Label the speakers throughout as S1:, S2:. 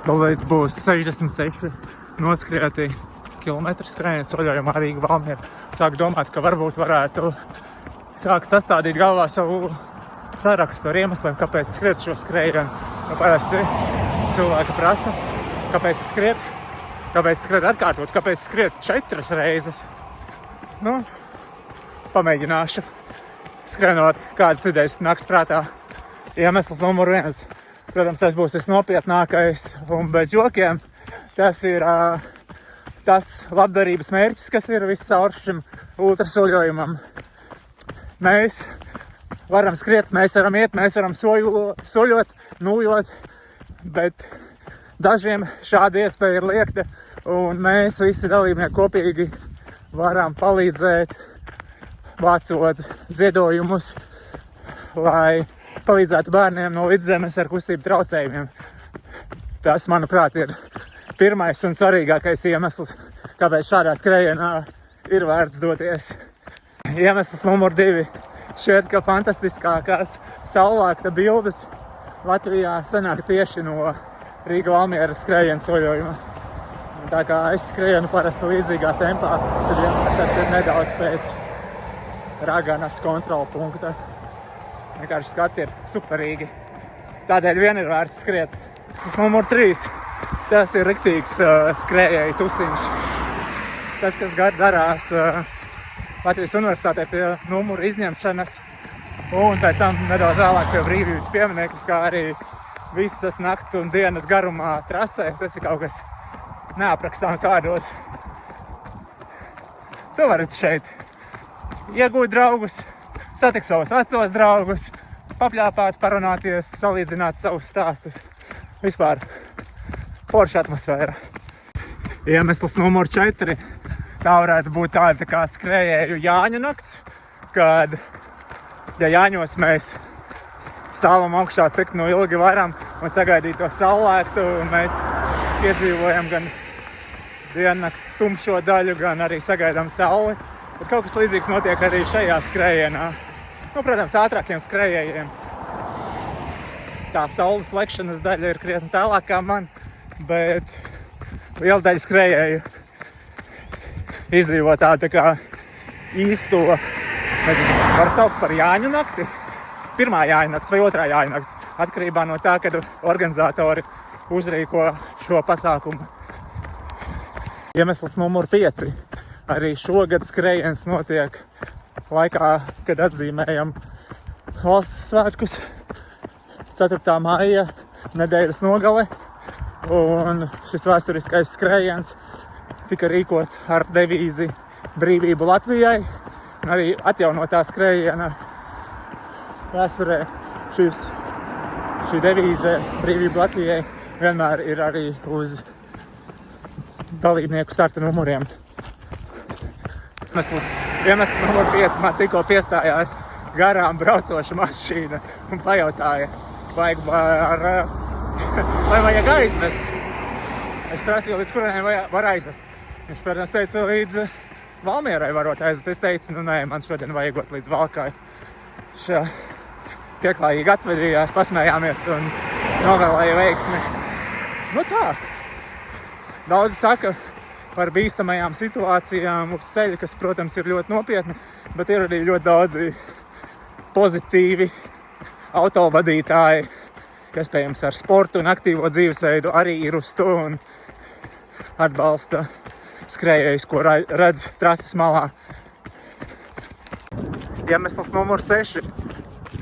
S1: Tūlīt būs 66 noskrieti kilometru skrējiens soļojumā Rīga Valmiera. Sāku domāt, ka varbūt varētu sākt sastādīt galvā savu sarakstu ar iemesliem, kāpēc skriet šo skrējienu. Parasti cilvēki prasa, kāpēc skriet atkārtot, kāpēc skriet 4 reizes. Pamēģināšu skrenot, kādas idejas nāks prātā. Iemesls numur 1. Protams, tas būs visnopietnākais un bez jokiem. Tas ir tas labdarības mērķis, kas ir viscaur šim ultrasoļojumam. Mēs varam skriet, mēs varam iet, mēs varam soļot, nūjot, bet dažiem šāda iespēja ir liekta, un mēs visi dalībnieki kopīgi varam palīdzēt, vācot ziedojumus, lai palīdzētu bērniem no Vidzemes ar kustību traucējumiem. Tas, manuprāt, ir pirmais un svarīgākais iemesls, kāpēc šādā skrējienā ir vērts doties. Iemesls numur 2. Šķiet, ka fantastiskākās saulēkta bildes Latvijā sanāk tieši no Rīga Valmiera skrējiena soļojuma. Tā kā es skrienu parasti līdzīgā tempā, tad vienmēr tas ir nedaudz pēc Raganas kontrola punkta. Vienkārši skati ir superīgi. Tādēļ vien ir vērts skriet. Tas numur 3. Tas ir riktīgs skrējēju tusiņš. Tas, kas darās Latvijas universitātē pie numuru izņemšanas un pēc tam nedaudz vēlāk pie brīvības pieminekļa, kā arī visas nakts un dienas garumā trasē. Tas ir kaut kas neaprakstāms vārdos. Tu varat šeit iegūt draugus, satikt savus vecos draugus, papļāpāt, parunāties, salīdzināt savus stāstus. Vispār forša atmosfēra. Iemesls numur 4. Tā varētu būt tāda kā skrējēju Jāņu nakts, kad, ja Jāņos mēs stāvam augšā, cik no ilgi varam un sagaidīt to saulēktu, un mēs piedzīvojam gan diennakts tumšo daļu, gan arī sagaidām sauli. Bet kaut kas līdzīgs notiek arī šajā skrējienā. Protams, ātrākiem skrējējiem tā saules lekšanas daļa ir krietni tālāk kā man, bet liela daļa skrējēju izdzīvo tādu kā īsto, nezinu, var saukt par Jāņu nakti. Pirmā Jāņu nakts vai otrā Jāņu nakts, atkarībā no tā, kad organizatori uzrīko šo pasākumu. Iemesls numur 5. Arī šogad skrējiens notiek laikā, kad atzīmējam valsts svētkus, 4. maija nedēļas nogale, un šis vēsturiskais skrējiens tika rīkots ar devīzi Brīvību Latvijai, un arī atjaunotā skrējiena vēsturē šī devīze Brīvību Latvijai vienmēr ir arī uz dalībnieku starta numuriem. Iemesls numur 5. Man tikko piestājās garām braucoša mašīna un pajautāja, vai vajag aizvest. Es prasīju, līdz kurienai var aizvest. Viņš, protams, teica, līdz Valmierai varot aizvest. Es teicu, nē, man šodien vajagot līdz Valkai. Šā pieklājīgi atvedījās, pasmējāmies un novēlēja veiksmi. Tā. Daudzi saka par bīstamajām situācijām uz ceļa, kas, protams, ir ļoti nopietni, bet ir arī ļoti daudzi pozitīvi autovadītāji, kas, pējams, ar sportu un aktīvo dzīvesveidu arī ir uz to un atbalsta skrējējus, ko redz trases malā. Iemesls numur 6.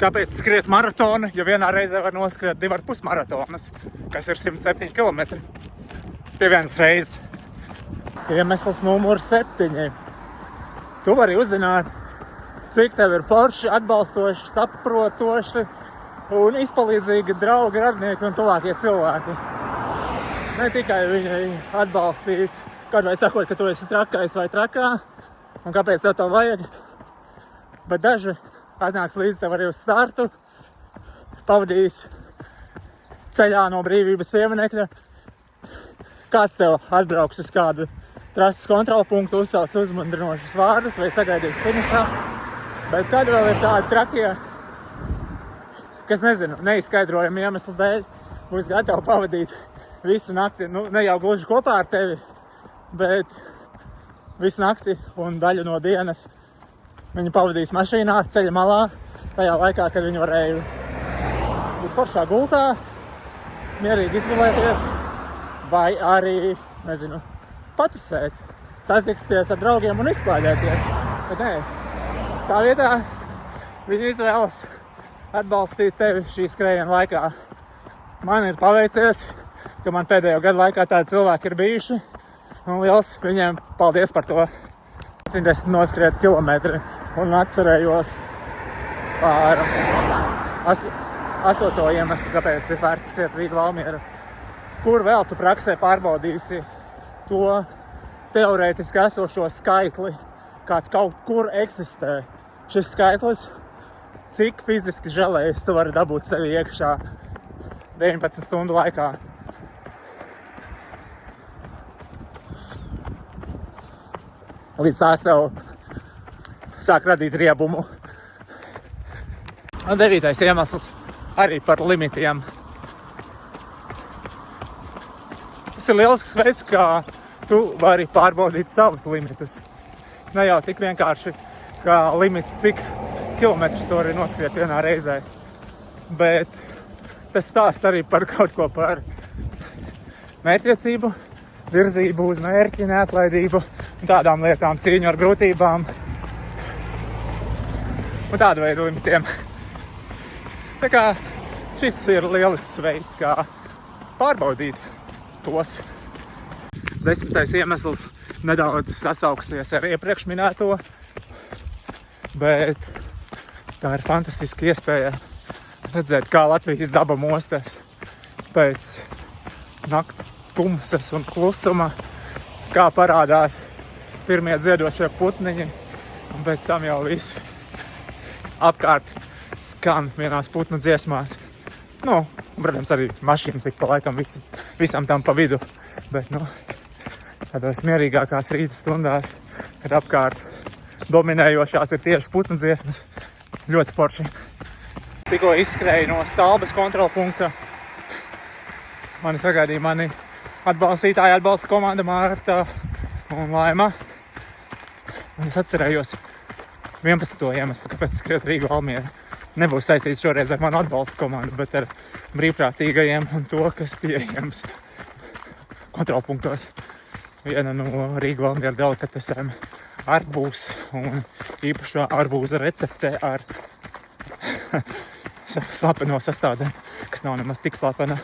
S1: Kāpēc skriet maratonu, ja vienā reizē var noskriet 2,5 maratonas, kas ir 107 km pie vienas reizes. Iemesls numur 7. Tu vari uzzināt, cik tev ir forši, atbalstoši, saprotoši un izpalīdzīgi draugi, radnieki un tuvākie cilvēki. Ne tikai viņi atbalstīs, kaut vai sakot, ka tu esi trakais vai trakā, un kāpēc tev to vajag, bet daži atnāks līdz tev arī uz startu, pavadīs ceļā no Brīvības pieminekļa, kāds tev atbrauks uz kādu trases kontrola punktu, uzsauc uzmundrinošus vārdus vai sagaidīs finišā, bet tad vēl ir tādi trakie, kas, nezinu, neizskaidrojami iemeslu dēļ būs gatavi pavadīt visu nakti, nu, ne jau gluži kopā ar tevi, bet visu nakti un daļu no dienas viņi pavadīs mašīnā, ceļa malā, tajā laikā, kad viņi varēja būt foršā gultā, mierīgi izgulēties, vai arī, nezinu, patusēt, satiksties ar draugiem un izklaidēties. Bet nē, tā vietā viņi izvēlas atbalstīt tevi šī skrējiena laikā. Man ir paveicies, ka man pēdējo gadu laikā tādi cilvēki ir bijuši, un liels viņiem paldies par to. 70 noskriet kilometri un atcerējos par 8. iemeslu, kāpēc ir vērts skriet Rīga-Valmiera. Kur vēl tu praksē pārbaudīsi to teorētiski esošo skaitli, kāds kaut kur eksistē. Šis skaitlis, cik fiziski želējas tu vari dabūt sevi iekšā 19 stundu laikā. Līdz tā sev sāk radīt riebumu. Un 9. iemesls arī par limitiem. Tas ir lielisks veids, kā tu vari pārbaudīt savus limitus. Ne jau tik vienkārši, kā limits, cik kilometrus tu vari noskriet vienā reizē. Bet tas stāst arī par kaut ko par mērķtiecību, virzību uz mērķi, neatlaidību un tādām lietām, cīņu ar grūtībām un tādu veidu limitiem. Tā kā šis ir lielisks veids, kā pārbaudīt tos. 10. iemesls nedaudz sasauksies ar iepriekš minēto, bet tā ir fantastiska iespēja redzēt, kā Latvijas daba mostas pēc nakts tumsas un klusuma, kā parādās pirmie dziedošie putniņi, un pēc tam jau viss apkārt skan vienās putnu dziesmās. Nu, protams, arī mašīnas ik pa laikam visam tam pa vidu, bet, nu, tādās mierīgākās rīta stundās, kad apkārt dominējošās ir tieši putnu dziesmas, ļoti forši. Tikko izskrēju no Stalbes kontrolpunkta. Mani sagaidīja mani atbalstītāji, atbalsta komanda Mārta un Laima. Un es atcerējos 11. iemeslu, kāpēc skriet Rīga-Valmiera. Nebūs saistīts šoreiz ar manu atbalsta komandu, bet ar brīvprātīgajiem un to, kas pieejams kontrolpunktos. Viena no Rīga-Valmiera delikatesēm arbūs un īpašā arbūza recepte ar slapeno sastādēm, kas nav nemaz tik slapena.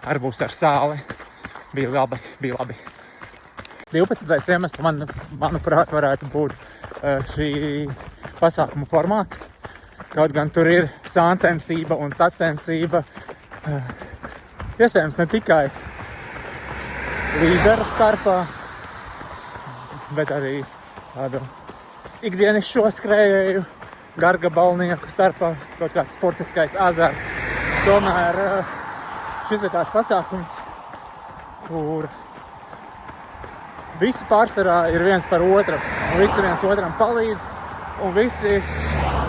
S1: Arbūs ar sāli. Bija labi. 12. iemesls, manuprāt, varētu būt šī pasākuma formāts. Kaut gan tur ir sāncensība un sacensība. Iespējams, ne tikai līderu starpā, bet arī tādu ikdienišķo skrējēju, gargabalnieku starpā, kaut kāds sportiskais azarts. Tomēr šis ir tāds pasākums, kur visi pārsvarā ir viens par otru, un visi viens otram palīdz, un visi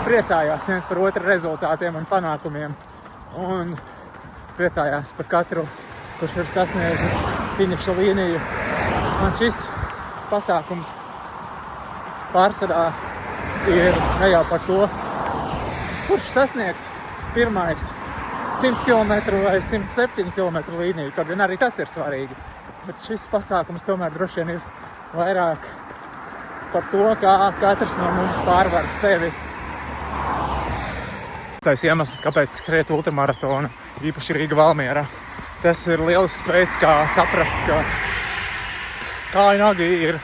S1: priecājās viens par otru rezultātiem un panākumiem, un priecājās par katru, kurš ir sasniedzis finiša līniju. Man šis pasākums pārsvarā ir ne jau par to, kurš sasniegs pirmais 100 km vai 107 km līniju, kaut gan arī tas ir svarīgi. Bet šis pasākums tomēr droši vien ir vairāk par to, kā katrs no mums pārvar sevi. Tas iemesls, kāpēc skriet ultramaratonu, īpaši Rīga-Valmiera. Tas ir lielisks veids, kā saprast, ka kāju nagi ir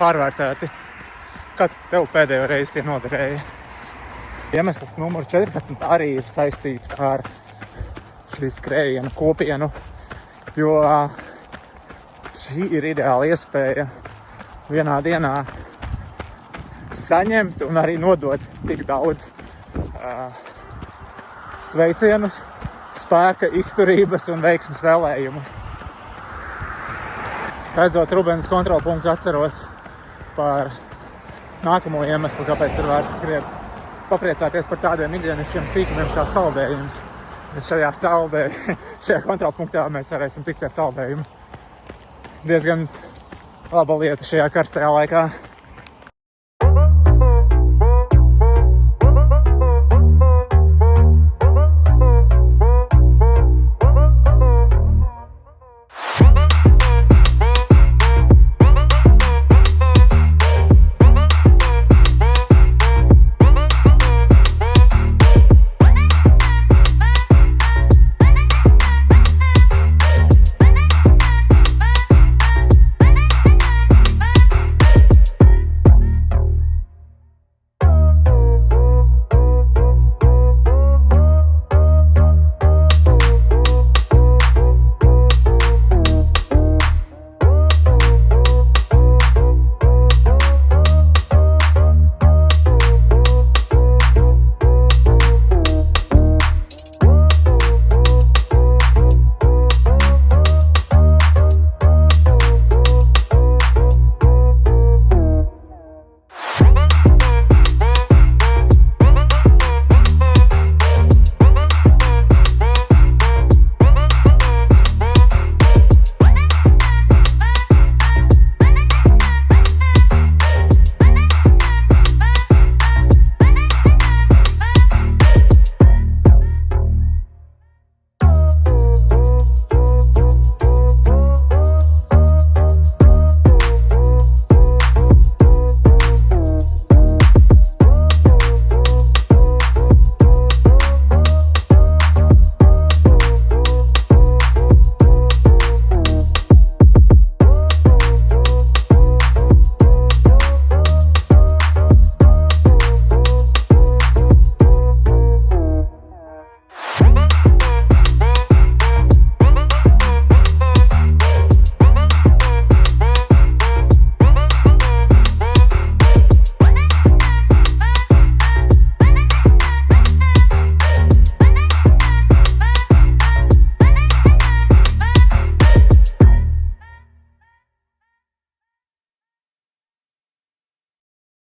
S1: pārvērtēti. Kad tev pēdējo reizi tie noderēja. Iemesls numur 14 arī ir saistīts ar šī skrējiena kopienu, jo šī ir ideāla iespēja vienā dienā saņemt un arī nodot tik daudz sveicienus, spēka, izturības un veiksmes vēlējumus. Redzot Rubenes kontrolpunktu, atceros par nākamo iemeslu, kāpēc ir vērts skriet. Papriecāties par tādiem ikdienišķiem sīkumiem kā saldējums. šajā saldē, šajā kontrolpunktā mēs varēsim tikt pie saldējuma. Diezgan laba lieta šajā karstajā laikā.